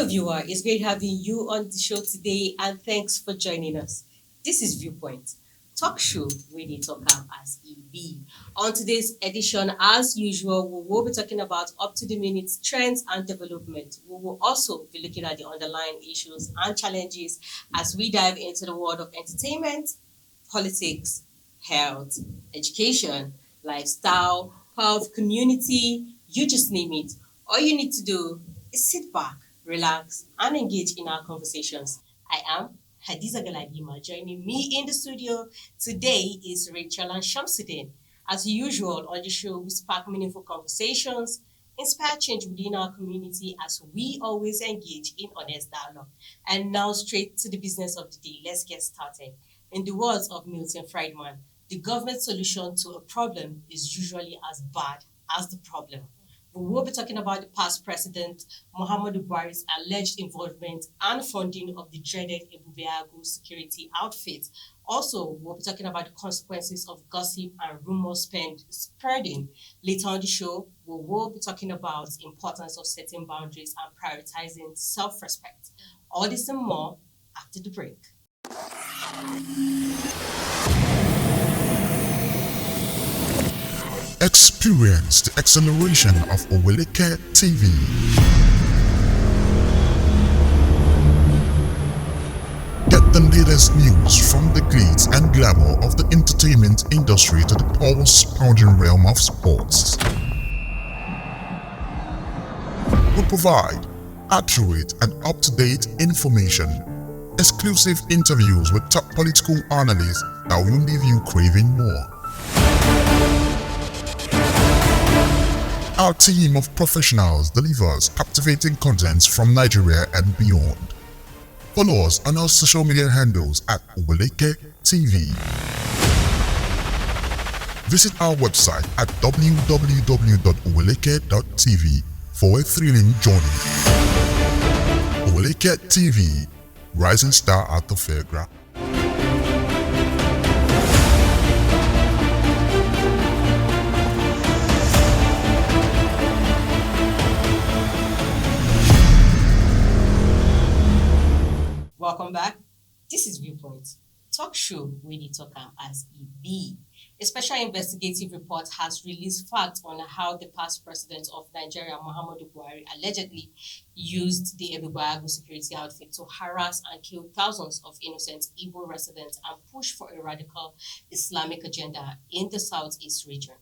viewer. It's great having you on the show today, and thanks for joining us. This is Viewpoint, talk show where they talk am as e be. On today's edition, as usual, we will be talking about up-to-the-minute trends and development. We will also be looking at the underlying issues and challenges as we dive into the world of entertainment, politics, health, education, lifestyle, health, community, you just name it. All you need to do is sit back, relax, and engage in our conversations. I am Hadiza Galadima. Joining me in the studio today is Rachel and Shamsuddin. As usual, on the show, we spark meaningful conversations, inspire change within our community as we always engage in honest dialogue. And now, straight to the business of the day. Let's get started. In the words of Milton Friedman, the government solution to a problem is usually as bad as the problem. We will be talking about the past president, Muhammadu Buhari's alleged involvement and funding of the dreaded Ebubeagu security outfit. Also, we'll be talking about the consequences of gossip and rumor spreading. Later on the show, we will be talking about the importance of setting boundaries and prioritizing self-respect. All this and more after the break. Experience the acceleration of Oweleketv. Get the latest news from the glitz and glamour of the entertainment industry to the pulse-pounding realm of sports. We provide accurate and up-to-date information, exclusive interviews with top political analysts that will leave you craving more. Our team of professionals delivers captivating contents from Nigeria and beyond. Follow us on our social media handles at Oweleketv. Visit our website at www.oweleke.tv for a thrilling journey. Oweleketv, rising star at the fairground. Welcome back. This is Viewpoint, talk show where they talk am as e be. A special investigative report has released facts on how the past president of Nigeria, Muhammadu Buhari, allegedly used the Ebubeagu security outfit to harass and kill thousands of innocent Igbo residents and push for a radical Islamic agenda in the southeast region.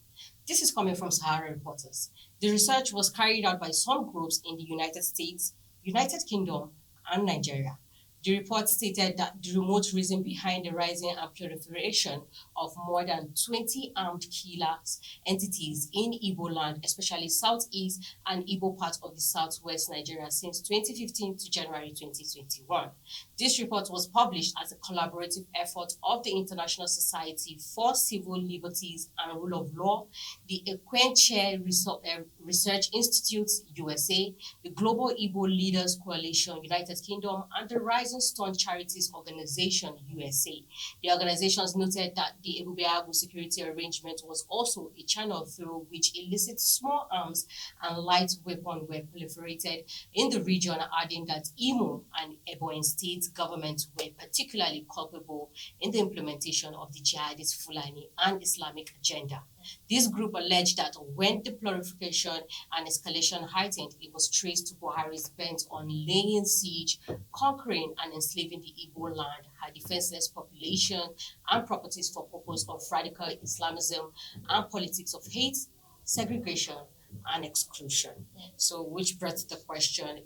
This is coming from Sahara reporters. The research was carried out by some groups in the United States, United Kingdom, and Nigeria. The report stated that the remote reason behind the rising and proliferation of more than 20 armed killers entities in Igbo land, especially southeast and Igbo parts of the southwest Nigeria since 2015 to January 2021. This report was published as a collaborative effort of the International Society for Civil Liberties and Rule of Law, the Equenche Research Institute, USA, the Global Igbo Leaders Coalition, United Kingdom, and the Rising Stone Charities Organization, USA. The organizations noted that the Ebubeagu security arrangement was also a channel through which illicit small arms and light weapons were proliferated in the region, adding that Imo and Ebonyi state governments were particularly culpable in the implementation of the jihadist Fulani and Islamic agenda. This group alleged that when the proliferation and escalation heightened, it was traced to Buhari's bent on laying siege, conquering and enslaving the Igbo land, her defenseless population and properties for purpose of radical Islamism and politics of hate, segregation, and exclusion. So, which brought the question,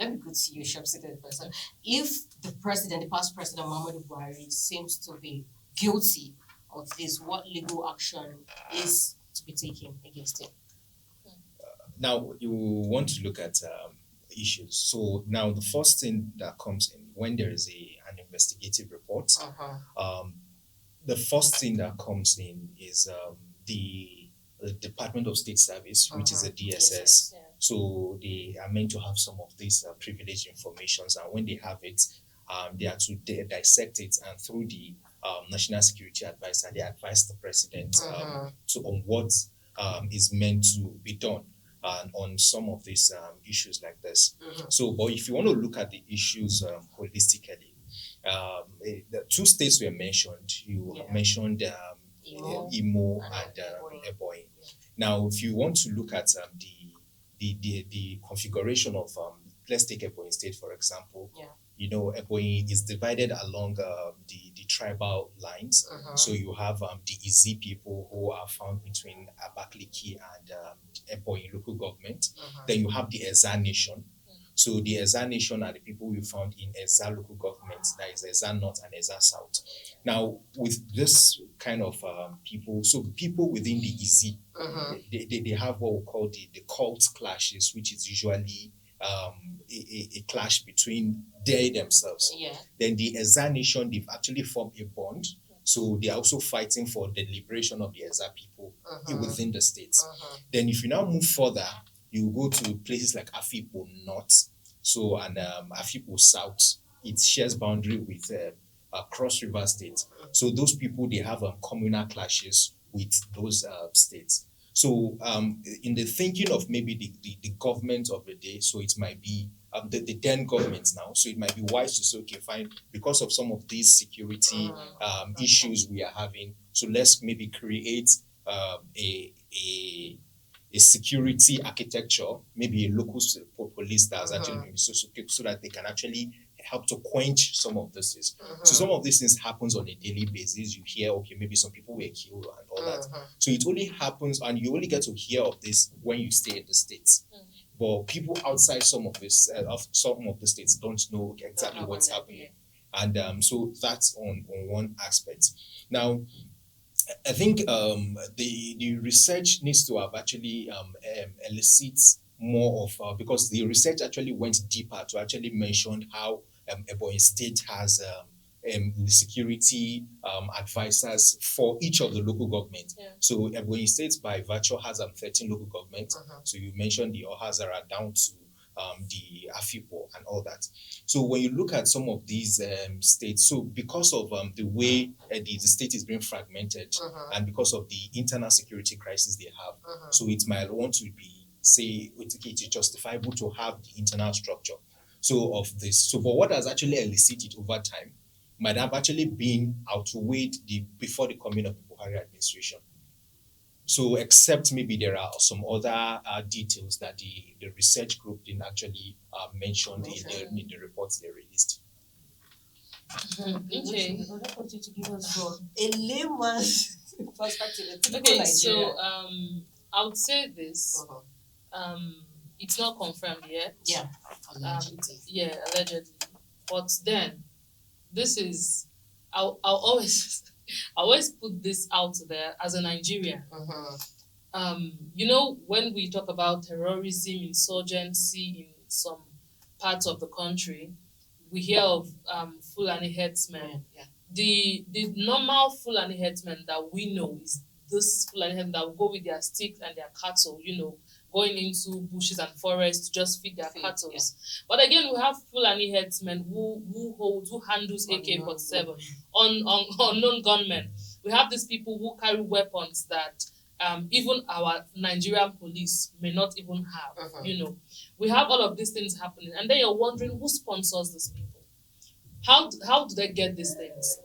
let me go to you, Shamsuddin, first. If the past president, Muhammadu Buhari, seems to be guilty of this, what legal action is to be taken against him? Now, you want to look at issues. So now the first thing that comes in when there is an investigative report, the first thing that comes in is the Department of State Service, which is a DSS. Yeah. So they are meant to have some of these privileged informations, and when they have it, they are to dissect it, and through the National Security Advisor, they advise the president on what is meant to be done. on some of these issues like this. So, but if you want to look at the issues holistically, the two states were mentioned. You mentioned Imo and Ebonyi. Now, if you want to look at the configuration of let's take Ebonyi State for example. You know, Ebonyi is divided along the tribal lines. So you have the Izi people who are found between Abakaliki and Ebonyi local government. Then you have the Eza Nation. So the Eza Nation are the people we found in Eza local government, that is Eza North and Eza South. Now, with this kind of people, so people within the Izi, they have what we call the cult clashes, which is usually a clash between they themselves. Then the Eza Nation, they've actually formed a bond. So they're also fighting for the liberation of the Eza people within the states. Then if you now move further, you go to places like Afikpo North, so and Afikpo South. It shares boundary with Cross River State. So those people, they have communal clashes with those states. So in the thinking of maybe the government of the day, so it might be the then government now, so it might be wise to say, okay, fine, because of some of these security issues we are having, so let's maybe create a security architecture, maybe a local police that's actually so that they can actually help to quench some of these things. So some of these things happens on a daily basis. You hear, okay, maybe some people were killed and all that. So it only happens, and you only get to hear of this when you stay in the States. But people outside some of the states don't know exactly what's happening. And so that's on one aspect. Now, I think the research needs to have actually elicit more of, because the research actually went deeper to actually mention how Ebonyi State has security advisors for each of the local governments. So Ebonyi State by virtue has 13 local governments. So you mentioned the Ohazara down to the Afikpo and all that. So when you look at some of these states, so because of the way the state is being fragmented and because of the internal security crisis they have, so it might want to be, say, it is justifiable to have the internal structure. So of this, so but what has actually elicited over time might have actually been outweighed before the coming of the Buhari administration. So except maybe there are some other details that the research group didn't actually mention in the reports they released. Okay. To give us a layman's perspective. Okay, so I would say this. It's not confirmed yet. Allegedly. Allegedly. But then, this is, I'll always put this out there as a Nigerian. You know, when we talk about terrorism, insurgency in some parts of the country, we hear of Fulani herdsmen. The normal Fulani herdsmen that we know is this Fulani herdsmen that will go with their sticks and their cattle, you know, going into bushes and forests to just feed their cattle. But again, we have Fulani herdsmen who handles AK-47, unknown gunmen. We have these people who carry weapons that even our Nigerian police may not even have. You know, we have all of these things happening, and then you're wondering who sponsors these people. How do they get these things?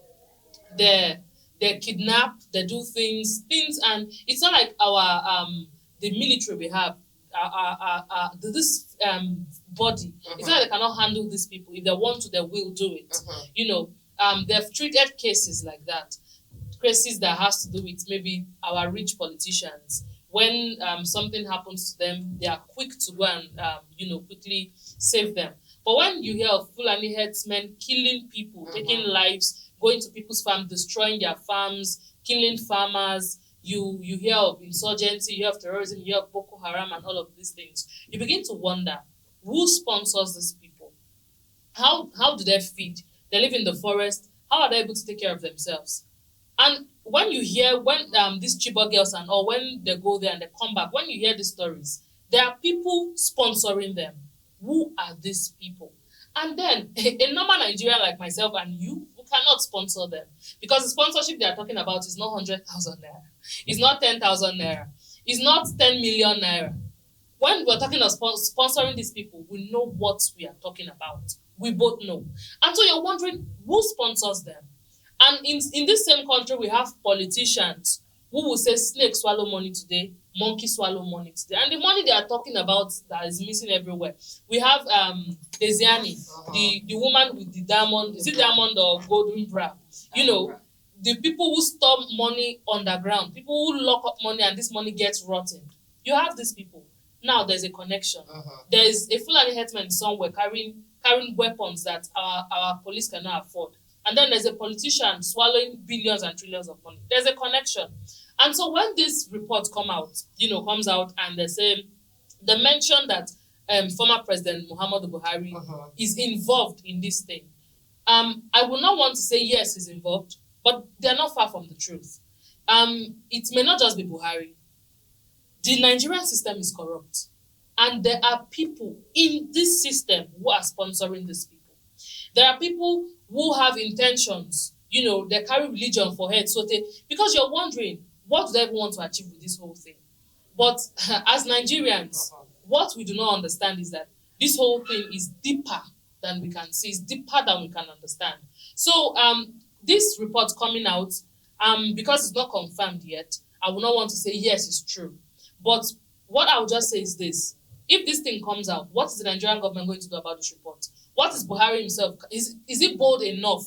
They're kidnapped. They do things, and it's not like our the military we have, this body. It's not like they cannot handle these people. If they want to, they will do it. You know, they've treated cases like that, cases that has to do with maybe our rich politicians. When something happens to them, they are quick to go and quickly save them. But when you hear of Fulani herdsmen killing people, taking lives, going to people's farms, destroying their farms, killing farmers, you hear of insurgency, you hear of terrorism, you hear of Boko Haram and all of these things. You begin to wonder, who sponsors these people? How do they feed? They live in the forest. How are they able to take care of themselves? And when you hear, when these Chibok girls and all, when they go there and they come back, when you hear these stories, there are people sponsoring them. Who are these people? And then a normal Nigerian like myself and you cannot sponsor them, because the sponsorship they are talking about is not 100,000 naira. It's not 10,000 naira. It's not 10 million naira. when we're talking about sponsoring these people, we know what we are talking about. We both know. And so you're wondering, who sponsors them? And in this same country, we have politicians who will say snake swallow money today, monkey swallow money today. And the money they are talking about that is missing everywhere. We have Desiani, the woman with the diamond, is it diamond or golden bra? You know, the people who store money underground, people who lock up money and this money gets rotten. You have these people. Now there's a connection. There's a Fulani headman somewhere carrying weapons that our police cannot afford. And then there's a politician swallowing billions and trillions of money. There's a connection. And so when this report comes out and they mention that former President Muhammadu Buhari is involved in this thing. I will not want to say yes, he's involved, but they're not far from the truth. It may not just be Buhari. The Nigerian system is corrupt. And there are people in this system who are sponsoring these people. There are people who have intentions, they carry religion for head. So because you're wondering, what do they want to achieve with this whole thing? But as Nigerians, what we do not understand is that this whole thing is deeper than we can see, it's deeper than we can understand. So this report coming out, because it's not confirmed yet, I will not want to say yes, it's true. But what I will just say is this. If this thing comes out, what is the Nigerian government going to do about this report? What is Buhari himself? Is it bold enough?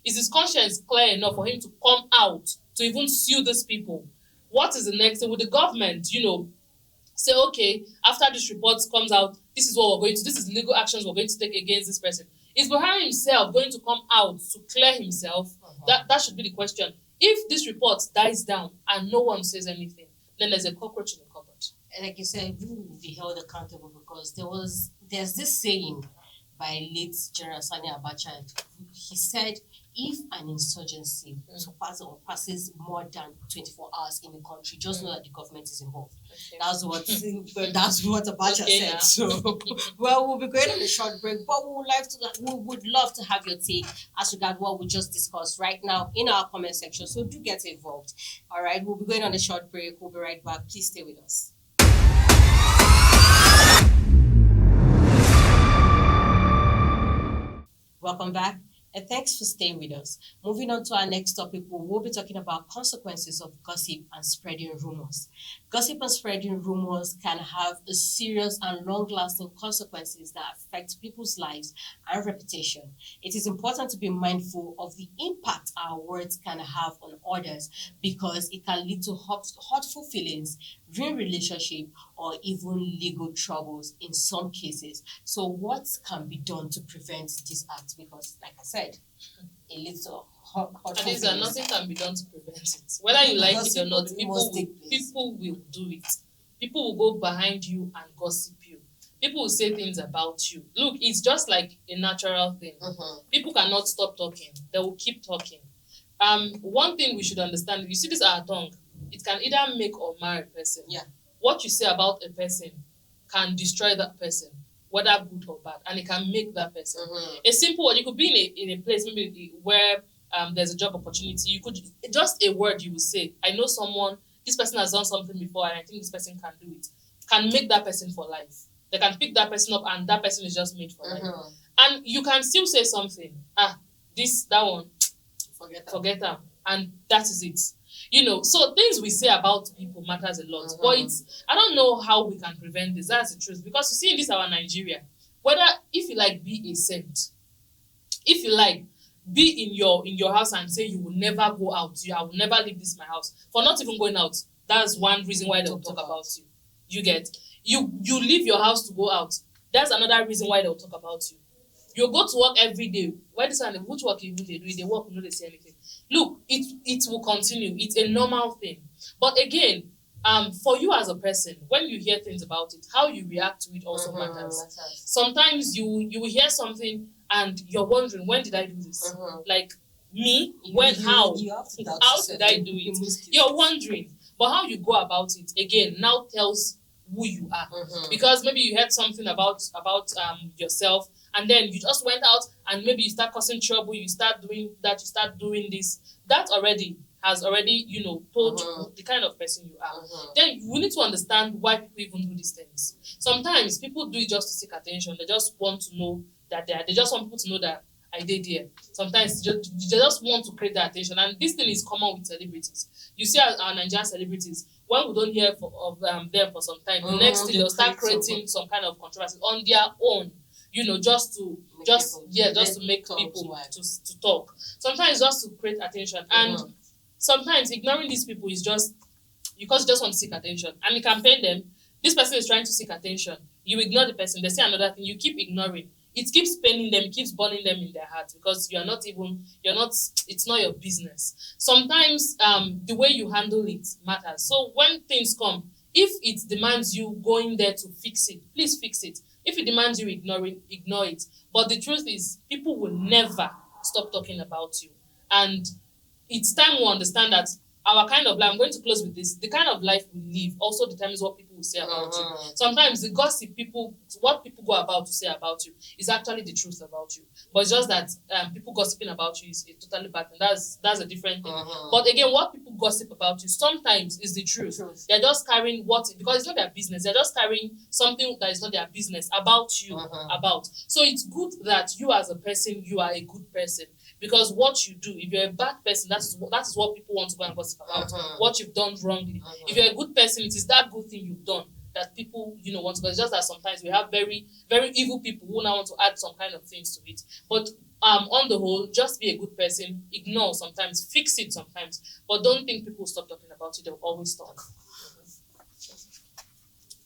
Is his conscience clear enough for him to come out to even sue these people? What is the next thing? Will the government, say, okay, after this report comes out, this is legal actions we're going to take against this person? Is Buhari himself going to come out to clear himself? That should be the question. If this report dies down and no one says anything, then there's a cockroach in the cupboard. Like you said, we will be held accountable because there's this saying by late General Sani Abacha. He said, if an insurgency passes more than 24 hours in the country, just know that the government is involved. Okay. That's what Abacha said. So, well, we'll be going on a short break, but we would love to have your take as regard what we just discussed right now in our comment section. So do get involved. All right, we'll be going on a short break. We'll be right back. Please stay with us. Welcome back, and thanks for staying with us. Moving on to our next topic, we will be talking about consequences of gossip and spreading rumors. Gossip and spreading rumors can have a serious and long-lasting consequences that affect people's lives and reputation. It is important to be mindful of the impact our words can have on others because it can lead to hurtful feelings, ruin relationship, or even legal troubles in some cases. So what can be done to prevent this act? Because, like I said, it leads to hurtful feelings. Nothing can be done to prevent it. Whether you like it or not, people will do it. People will go behind you and gossip you. People will say things about you. Look, it's just like a natural thing. People cannot stop talking. They will keep talking. One thing we should understand, you see this our tongue, it can either make or mar a person. Yeah. What you say about a person can destroy that person, whether good or bad, and it can make that person. A simple one, you could be in a place maybe where there's a job opportunity. You could just a word you will say. I know someone. This person has done something before, and I think this person can do it. Can make that person for life. They can pick that person up, and that person is just made for life. And you can still say something. That one, forget them, and that is it. So things we say about people matters a lot. But I don't know how we can prevent this. That's the truth. Because you see in this our Nigeria, if you like be a saint, if you like be in your house and say you will never go out, I will never leave this my house. For not even going out, that's one reason why they'll talk about you. You get you leave your house to go out. That's another reason why they'll talk about you. You go to work every day. Why this one? Which work you do? They work, you know they say anything. Look, it will continue. It's a normal thing. But again, for you as a person, when you hear things about it, how you react to it also matters. Sometimes you will hear something and you're wondering, when did I do this? Like me, how did I do it? You're wondering. But how you go about it, again, now tells who you are. Because maybe you heard something about yourself, and then you just went out and maybe you start causing trouble, you start doing that, you start doing this. That already has already, told you the kind of person you are, then you need to understand why people even do these things. Sometimes people do it just to seek attention. They just want to know that they just want people to know that I did here. Sometimes they just want to create that attention, and this thing is common with celebrities. You see our Nigerian celebrities, when we don't hear of them for some time, the next thing they'll start creating some kind of controversy on their own, just to make people to talk. Sometimes just to create attention, and sometimes ignoring these people is just because you just want to seek attention. And you campaign them. This person is trying to seek attention. You ignore the person. They say another thing. You keep ignoring. It keeps paining them. It keeps burning them in their hearts because it's not your business. Sometimes the way you handle it matters. So when things come, if it demands you going there to fix it, please fix it. If it demands you ignore it. But the truth is, people will never stop talking about you. And it's time we understand that our kind of life, I'm going to close with this, the kind of life we live also determines what people will say about you. Sometimes the gossip what people go about to say about you is actually the truth about you. But it's just that people gossiping about you is a totally bad thing. That's a different thing. But again, what people gossip about you sometimes is the truth. They're just carrying because it's not their business. They're just carrying something that is not their business about you, about. So it's good that you as a person, you are a good person. Because what you do, if you're a bad person, that is what people want to go and gossip about. What you've done wrongly. If you're a good person, it is that good thing you've done that people, want to go. It's just that sometimes we have very, very evil people who now want to add some kind of things to it. But on the whole, just be a good person. Ignore sometimes, fix it sometimes. But don't think people will stop talking about it. They'll always talk.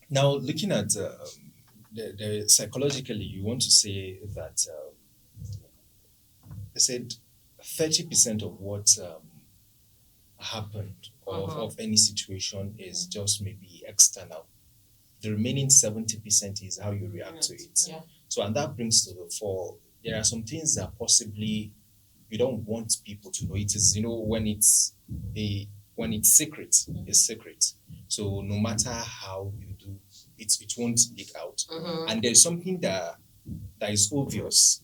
Now, looking at the psychologically, you want to say that they said 30% of what happened of any situation is just maybe external. The remaining 70% is how you react to it. Yeah. So, and that brings to the fore, there are some things that possibly you don't want people to know. It is, when it's secret, it's secret. So no matter how you do, it won't leak out. And there's something that is obvious.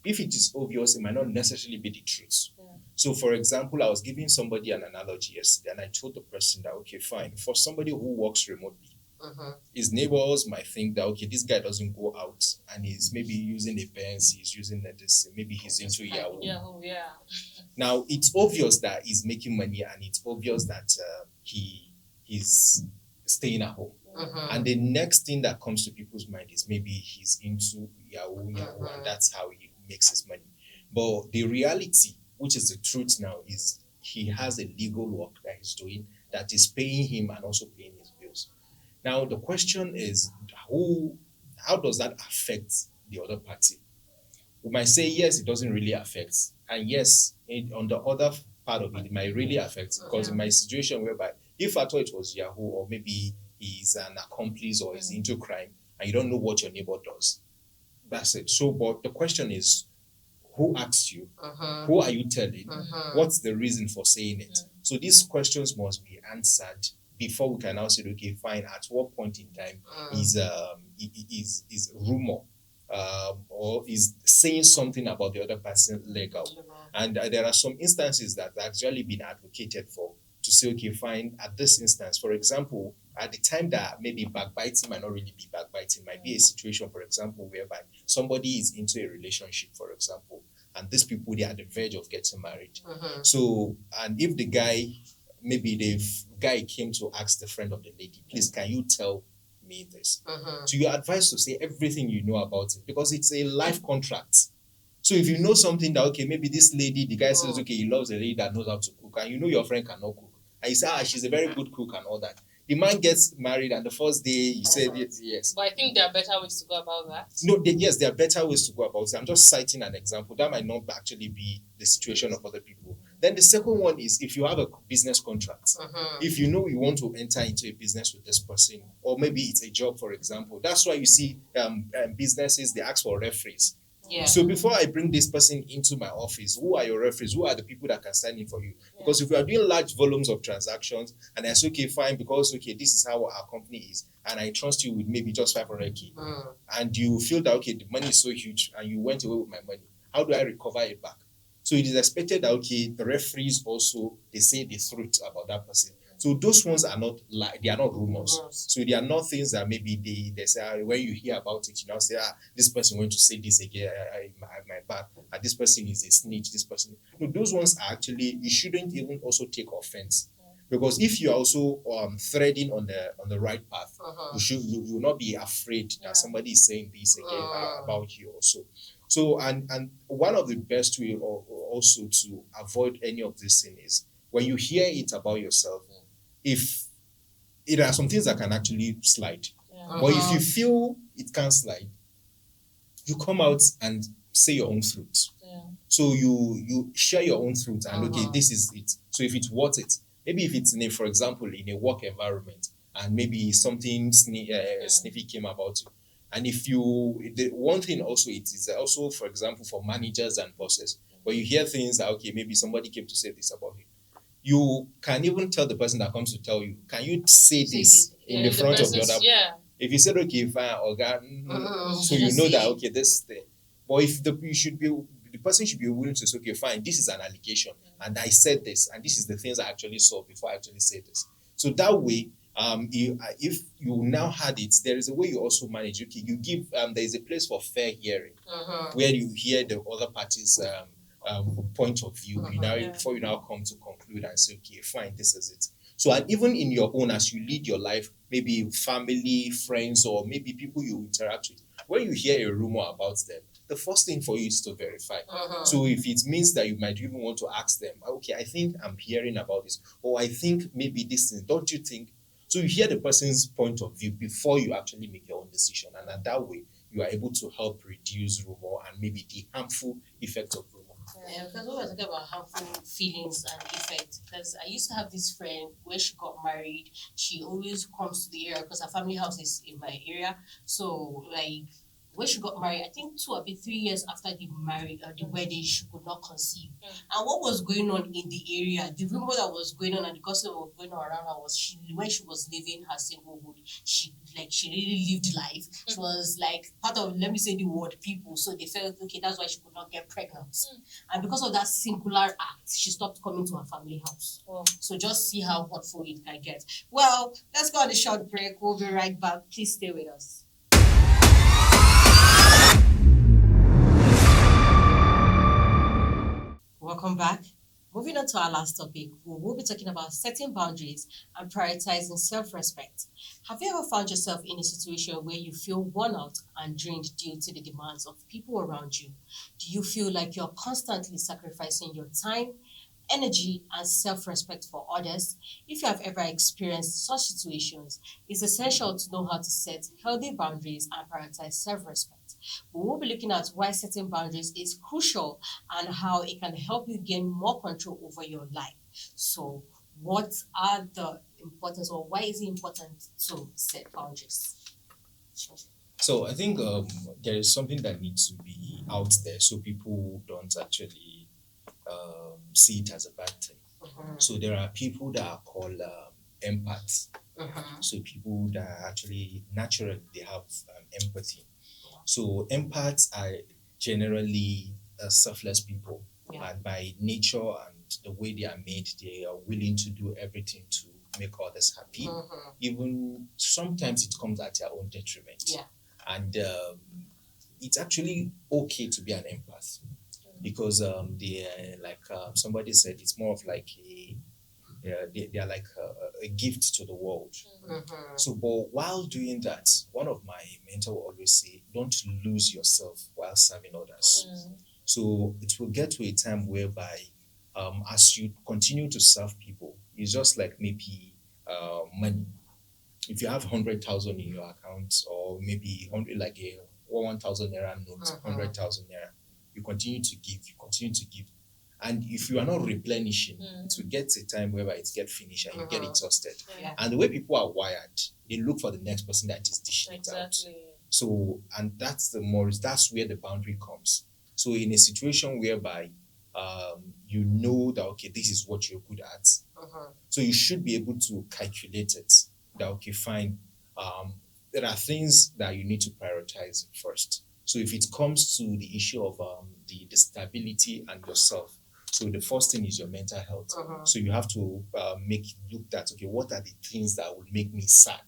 If it is obvious, it might not necessarily be the truth. So, for example, I was giving somebody an analogy yesterday, and I told the person that, okay, fine, for somebody who works remotely, his neighbors might think that, okay, this guy doesn't go out, and he's maybe using a Benz, he's using this, maybe he's into Yahoo. Now, it's obvious that he's making money, and it's obvious that he's staying at home. And the next thing that comes to people's mind is maybe he's into Yahoo, and that's how he makes his money. But the reality, which is the truth now, is he has a legal work that he's doing that is paying him and also paying his bills. Now, the question is, how does that affect the other party? We might say, yes, it doesn't really affect. And yes, on the other part of it, it might really affect, because in my situation whereby, if I thought it was Yahoo, or maybe he's an accomplice or is into crime, and you don't know what your neighbor does, that's it. So, but the question is, who asked you? Who are you telling? What's the reason for saying it? So these questions must be answered before we can now say, okay, fine, at what point in time is rumor or is saying something about the other person legal? And there are some instances that have actually been advocated for, to say, okay, fine, at this instance, for example, at the time that maybe backbiting might not really be backbiting, might be a situation, for example, whereby somebody is into a relationship, for example, and these people, they are at the verge of getting married. So, and if the guy, maybe the guy came to ask the friend of the lady, please, can you tell me this? So you're advised to say everything you know about it, because it's a life contract. So if you know something that, okay, maybe this lady, the guy says, okay, he loves a lady that knows how to cook, and you know your friend cannot cook, and you say, she's a very good cook and all that. The man gets married, and the first day you said yes. But I think there are better ways to go about that. No, yes, there are better ways to go about it. I'm just citing an example. That might not actually be the situation of other people. Then the second one is, if you have a business contract, if you know you want to enter into a business with this person, or maybe it's a job, for example. That's why you see businesses, they ask for referees. Yeah. So before I bring this person into my office, who are your referees? Who are the people that can stand in for you? Because if you are doing large volumes of transactions, and I say, okay, fine, because, okay, this is how our company is, and I trust you with maybe just 500K, and you feel that, okay, the money is so huge, and you went away with my money, how do I recover it back? So it is expected that the referees also they say the truth about that person. So those ones are not they are not rumors. So they are not things that maybe they say when you hear about it, you now say this person went to say this again, my bad, this person is a snitch, this person. No, those ones are actually you shouldn't even also take offense. Because if you are also threading on the right path, you will not be afraid that somebody is saying this again about you also. So and one of the best way also to avoid any of this thing is when you hear it about yourself, if there are some things that can actually slide, but if you feel it can't slide, you come out and say your own truth. So you share your own truth and okay, this is it. So if it's worth it, maybe if it's for example, in a work environment and maybe something sniffy came about you. And if the one thing also it is also, for example, for managers and bosses, where you hear things that okay, maybe somebody came to say this about you. You can even tell the person that comes to tell you, can you say this in the front of the other? If you said okay, fine, so you know that okay, this thing. But if the person should be willing to say, okay, fine, this is an allegation, and I said this, and this is the things I actually saw before I actually said this. So that way, if you now had it, there is a way you also manage. Okay, you give there is a place for fair hearing, where you hear the other parties' point of view. Before you now come to conclude and say, okay, fine, this is it. So and even in your own, as you lead your life, maybe family, friends, or maybe people you interact with, when you hear a rumor about them, the first thing for you is to verify. So if it means that you might even want to ask them, okay, I think I'm hearing about this, or I think maybe this thing, don't you think? So you hear the person's point of view before you actually make your own decision. And in that way, you are able to help reduce rumor and maybe the harmful effect of rumor. Yeah, because we were talking about harmful feelings and effects. Because I used to have this friend when she got married, she always comes to the area because her family house is in my area. So, like, when she got married, I think 2 or 3 years after the wedding, she could not conceive. And what was going on in the area, the rumor that was going on and the gossip that was going on around her was when she was living her singlehood, she really lived life. She was like part of, let me say the word, people. So they felt okay, that's why she could not get pregnant. And because of that singular act, she stopped coming to her family house. So just see how hurtful it can get. Well, let's go on a short break. We'll be right back. Please stay with us. Welcome back. Moving on to our last topic, we will be talking about setting boundaries and prioritizing self-respect. Have you ever found yourself in a situation where you feel worn out and drained due to the demands of people around you? Do you feel like you're constantly sacrificing your time, energy, and self-respect for others? If you have ever experienced such situations, it's essential to know how to set healthy boundaries and prioritize self-respect. We will be looking at why setting boundaries is crucial and how it can help you gain more control over your life. So, what are the importance, or why is it important to set boundaries? So I think there is something that needs to be out there so people don't actually see it as a bad thing. So there are people that are called empaths. So people that actually naturally they have empathy. So empaths are generally selfless people, and by nature and the way they are made, they are willing to do everything to make others happy. Even sometimes it comes at their own detriment. And it's actually okay to be an empath because they like somebody said, it's more of like they are like a gift to the world. So, but while doing that, one of my mentor will always say, don't lose yourself while serving others. So it will get to a time whereby as you continue to serve people, it's just like maybe money. If you have 100,000 in your account, or maybe 100, like a 1,000 naira note, 100,000 naira, you continue to give. And if you are not replenishing, it will get a time whereby it gets finished and you get exhausted. And the way people are wired, they look for the next person that is dishing it out. So, and that's where the boundary comes. So in a situation whereby you know that, okay, this is what you're good at. So you should be able to calculate it. That, okay, fine. There are things that you need to prioritize first. So if it comes to the issue of the stability and yourself, so the first thing is your mental health. So you have to look at, okay, what are the things that will make me sad?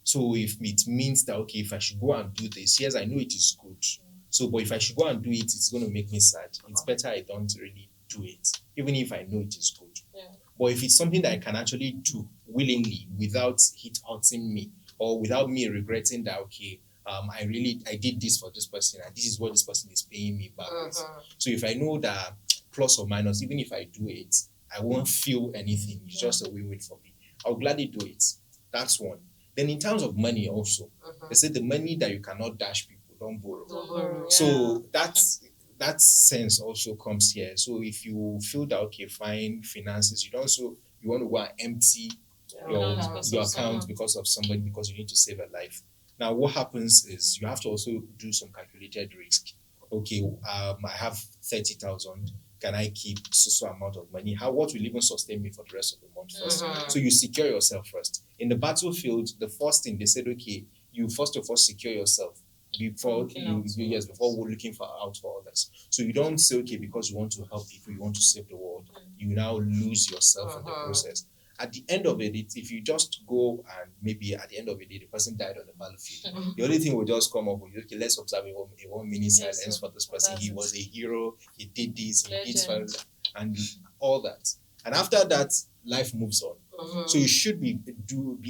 So if it means that, okay, if I should go and do this, yes, I know it is good. So, but if I should go and do it, it's going to make me sad. It's better I don't really do it, even if I know it is good. Yeah. But if it's something that I can actually do willingly without it hurting me, or without me regretting that, okay, I did this for this person, and this is what this person is paying me back with. So if I know that plus or minus, even if I do it, I won't feel anything. It's just a win-win for me. I'll gladly do it. That's one. Then in terms of money also, they say the money that you cannot dash people, don't borrow. So that sense also comes here. So if you feel that, okay, fine, finances, you want to go and empty your account because of somebody, because you need to save a life. Now, what happens is you have to also do some calculated risk. Okay, I have 30,000. Can I keep so amount of money? What will even sustain me for the rest of the month first? So you secure yourself first. In the battlefield, the first thing they said, okay, you first of all secure yourself before we're looking out for others. So you don't say, okay, because you want to help people, you want to save the world, you now lose yourself in the process. At the end of it, if you just go and maybe at the end of the day, the person died on the battlefield, the only thing will just come up with, okay, let's observe a 1 minute silence for this person. He was a hero, he did this, he did that, and all that. And after that, life moves on. So you should be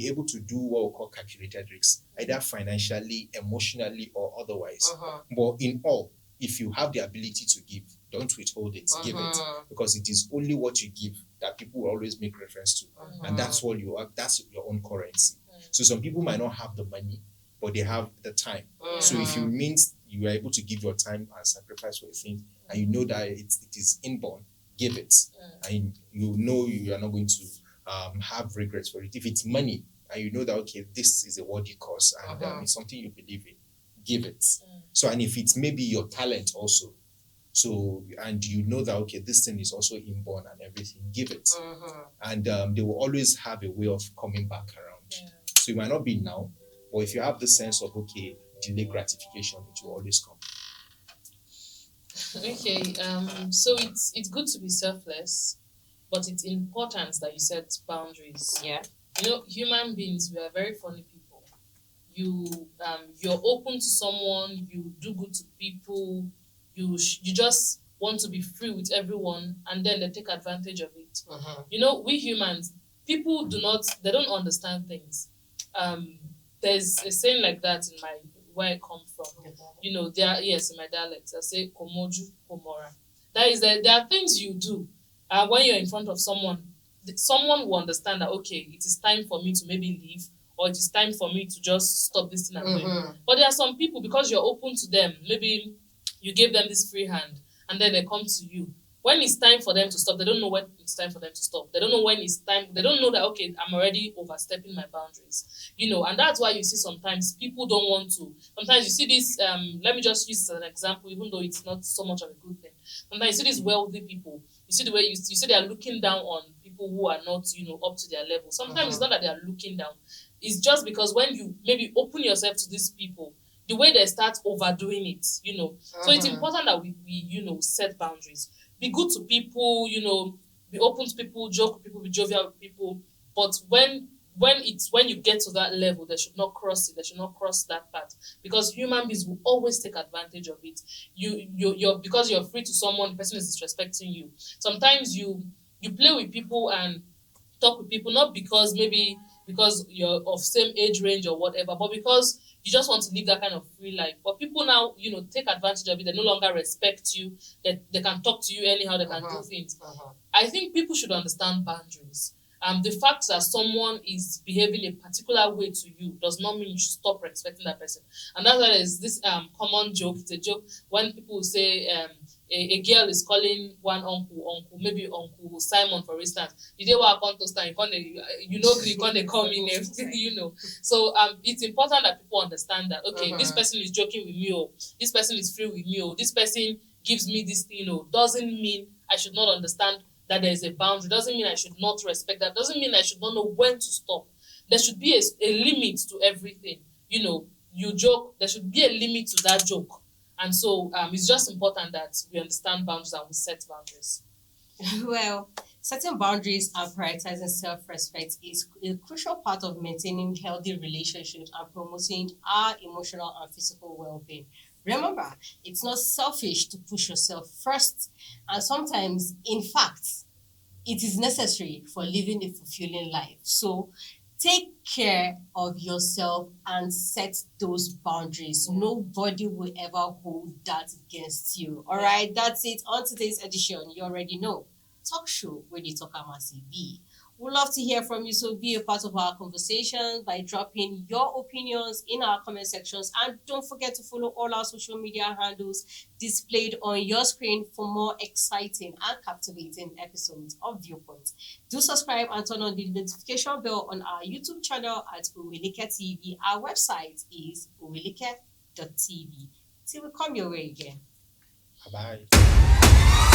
able to do what we call calculated risks, either financially, emotionally, or otherwise. But in all, if you have the ability to give, don't withhold it, give it, because it is only what you give that people will always make reference to, and that's what you are. That's your own currency. So some people might not have the money, but they have the time. So if you means you are able to give your time and sacrifice for a thing, and you know that it is inborn, give it, and you know you are not going to have regrets for it. If it's money, and you know that, okay, this is a worthy cause, and it's something you believe in, give it. So, and if it's maybe your talent also, so, and you know that, okay, this thing is also inborn and everything, give it. And they will always have a way of coming back around. So it might not be now, but if you have the sense of, okay, delay gratification, it will always come. Okay, so it's good to be selfless, but it's important that you set boundaries. Yeah. You know, human beings, we are very funny people. You're open to someone, you do good to people, you just want to be free with everyone, and then they take advantage of it. You know, we humans, people they don't understand things. There's a saying like that in where I come from. You know, in my dialect, I say komoju komora. That is that there are things you do when you're in front of someone will understand that, okay, it is time for me to maybe leave, or it is time for me to just stop this thing I'm doing. But there are some people, because you're open to them, maybe you gave them this free hand, and then they come to you. When it's time for them to stop, they don't know when it's time for them to stop. They don't know when it's time. They don't know that, okay, I'm already overstepping my boundaries. You know, and that's why you see sometimes people don't want to. Sometimes you see this, let me just use as an example, even though it's not so much of a good thing. Sometimes you see these wealthy people. You see the way you see they are looking down on people who are not, up to their level. Sometimes it's not that they are looking down. It's just because when you maybe open yourself to these people, the way they start overdoing it, So it's important that we set boundaries. Be good to people, be open to people, joke with people, be jovial with people. But when you get to that level, they should not cross it. They should not cross that path, because human beings will always take advantage of it. You're because you're free to someone, the person is disrespecting you. Sometimes you play with people and talk with people, not because you're of same age range or whatever, but because you just want to live that kind of free life. But people now, take advantage of it. They no longer respect you. They can talk to you anyhow. They can do things. I think people should understand boundaries. The fact that someone is behaving a particular way to you does not mean you should stop respecting that person. And that's why there's this common joke. It's a joke when people say a girl is calling one uncle, maybe Uncle Simon, for instance. You know what I can't stand, you can't call me name, So it's important that people understand that, okay, this person is joking with me, or this person is free with me, or this person gives me this thing, doesn't mean I should not understand that there is a boundary. Doesn't mean I should not respect that. Doesn't mean I should not know when to stop. There should be a limit to everything. you joke, there should be a limit to that joke. And so it's just important that we understand boundaries and we set boundaries. Well, setting boundaries and prioritizing self-respect is a crucial part of maintaining healthy relationships and promoting our emotional and physical well-being. Remember, it's not selfish to push yourself first, and sometimes, in fact, it is necessary for living a fulfilling life. So take care of yourself and set those boundaries. Nobody will ever hold that against you. All right, that's it on today's edition. You already know. Talk show where they talk about CB. We'd love to hear from you, so be a part of our conversation by dropping your opinions in our comment sections. And don't forget to follow all our social media handles displayed on your screen for more exciting and captivating episodes of Viewpoint. Do subscribe and turn on the notification bell on our YouTube channel at Oweleketv. Our website is oweleketv. Till we come your way again. Bye-bye.